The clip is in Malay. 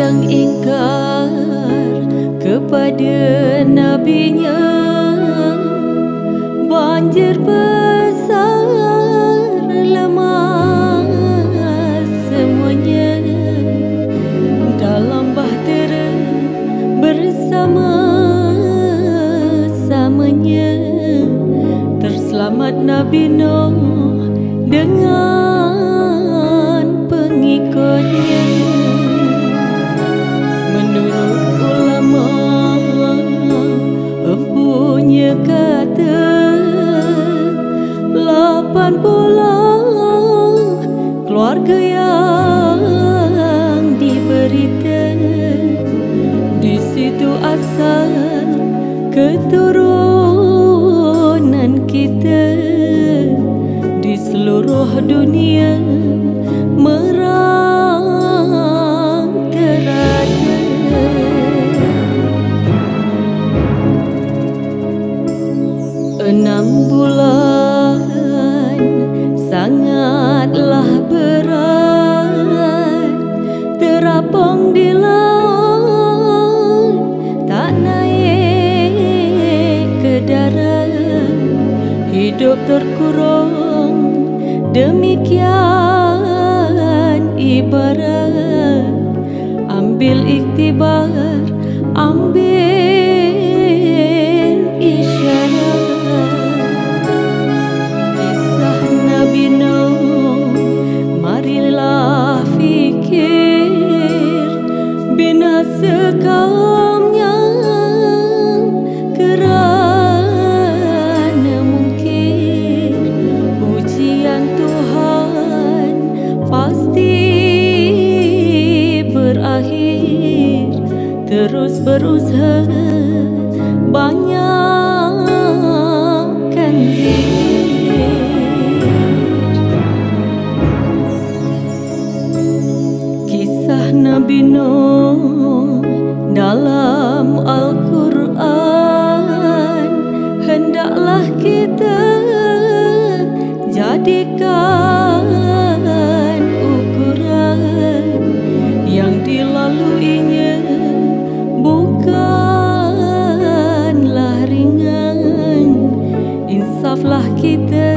yang ingkar kepada nabinya, banjir besar lemas semuanya dalam bahtera bersama-samanya. Terselamat Nabi Nuh dengan pengikutnya. Menurut ulama empunya kata 80 keluarga yang diberita. Di situ asal keturunan kita, di seluruh dunia merata-rata. 6 bulan sangatlah berat, terapung di laut, tak naik ke darat, hidup terkurung demikian ibarat. Ambil iktibar, ambil isyarat. Kisah Nabi Nuh, marilah fikir binasa kaumnya kerana mungkin ujian Tuhan pasti berakhir. Terus berusaha, banyakkan zikir. Kisah Nabi Nuh dalam Al-Quran hendaklah kita jadikan ukuran. Yang dilaluinya bukanlah ringan. Insaflah kita